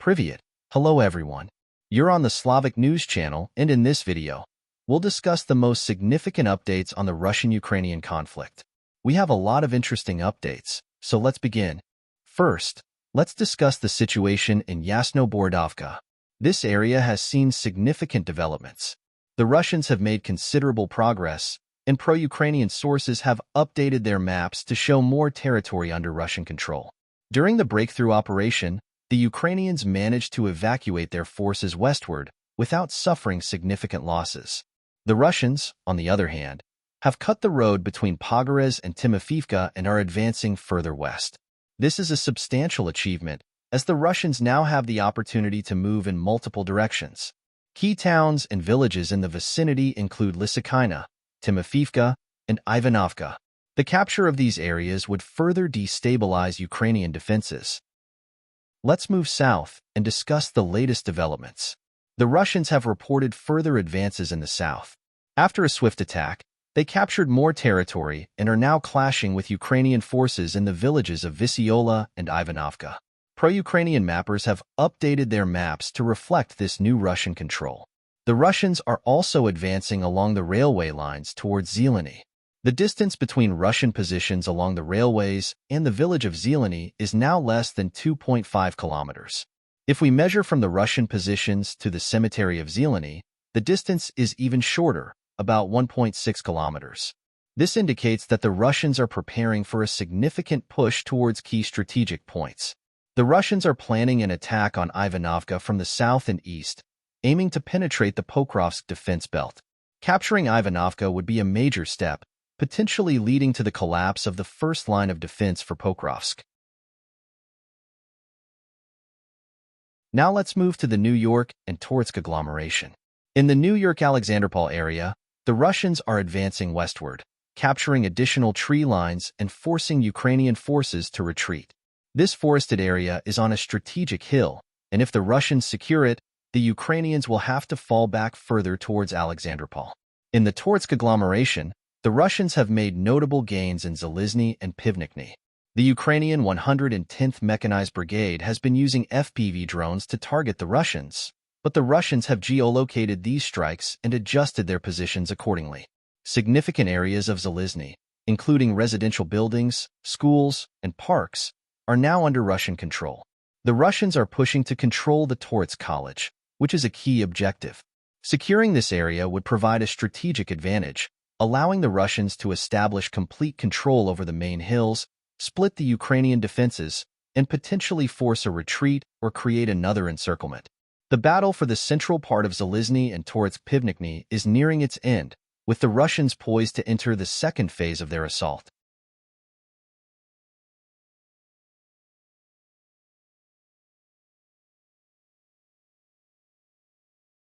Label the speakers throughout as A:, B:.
A: Privyet. Hello everyone. You're on the Slavic News Channel, and in this video, we'll discuss the most significant updates on the Russian-Ukrainian conflict. We have a lot of interesting updates, so let's begin. First, let's discuss the situation in Yasno-Borodovka. This area has seen significant developments. The Russians have made considerable progress, and pro-Ukrainian sources have updated their maps to show more territory under Russian control. During the breakthrough operation, the Ukrainians managed to evacuate their forces westward without suffering significant losses. The Russians, on the other hand, have cut the road between Pogorez and Timofeevka and are advancing further west. This is a substantial achievement, as the Russians now have the opportunity to move in multiple directions. Key towns and villages in the vicinity include Lysychina, Timofeevka, and Ivanovka. The capture of these areas would further destabilize Ukrainian defenses. Let's move south and discuss the latest developments. The Russians have reported further advances in the south. After a swift attack, they captured more territory and are now clashing with Ukrainian forces in the villages of Visyola and Ivanovka. Pro-Ukrainian mappers have updated their maps to reflect this new Russian control. The Russians are also advancing along the railway lines towards Zeleny. The distance between Russian positions along the railways and the village of Zeleny is now less than 2.5 kilometers. If we measure from the Russian positions to the cemetery of Zeleny, the distance is even shorter, about 1.6 kilometers. This indicates that the Russians are preparing for a significant push towards key strategic points. The Russians are planning an attack on Ivanovka from the south and east, aiming to penetrate the Pokrovsk defense belt. Capturing Ivanovka would be a major step, potentially leading to the collapse of the first line of defense for Pokrovsk. Now let's move to the New York and Torsk agglomeration. In the New York-Alexanderpol area, the Russians are advancing westward, capturing additional tree lines and forcing Ukrainian forces to retreat. This forested area is on a strategic hill, and if the Russians secure it, the Ukrainians will have to fall back further towards Alexanderpol. In the Torsk agglomeration, the Russians have made notable gains in Zalizny and Pivnikny. The Ukrainian 110th Mechanized Brigade has been using FPV drones to target the Russians, but the Russians have geolocated these strikes and adjusted their positions accordingly. Significant areas of Zalizny, including residential buildings, schools, and parks, are now under Russian control. The Russians are pushing to control the Torsk College, which is a key objective. Securing this area would provide a strategic advantage, allowing the Russians to establish complete control over the main hills, split the Ukrainian defenses, and potentially force a retreat or create another encirclement. The battle for the central part of Zalizny and Torsk Pivnikny is nearing its end, with the Russians poised to enter the second phase of their assault.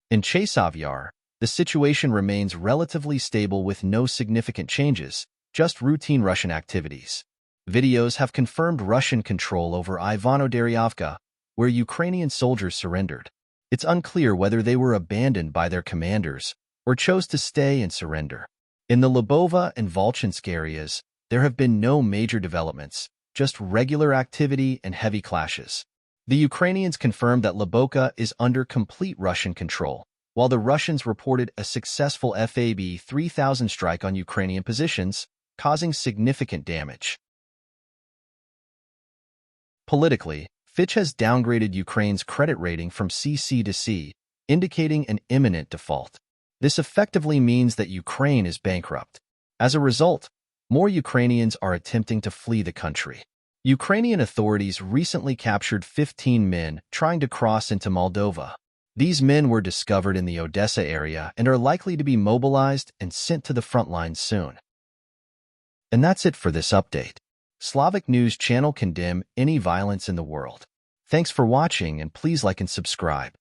A: In Chasiv Yar, the situation remains relatively stable with no significant changes, just routine Russian activities. Videos have confirmed Russian control over Ivano-Daryovka, where Ukrainian soldiers surrendered. It's unclear whether they were abandoned by their commanders or chose to stay and surrender. In the Lubova and Volchansk areas, there have been no major developments, just regular activity and heavy clashes. The Ukrainians confirmed that Luboka is under complete Russian control, while the Russians reported a successful FAB 3000 strike on Ukrainian positions, causing significant damage. Politically, Fitch has downgraded Ukraine's credit rating from CC to C, indicating an imminent default. This effectively means that Ukraine is bankrupt. As a result, more Ukrainians are attempting to flee the country. Ukrainian authorities recently captured 15 men trying to cross into Moldova. These men were discovered in the Odessa area and are likely to be mobilized and sent to the front lines soon. And that's it for this update. Slavic News Channel condemn any violence in the world. Thanks for watching, and please like and subscribe.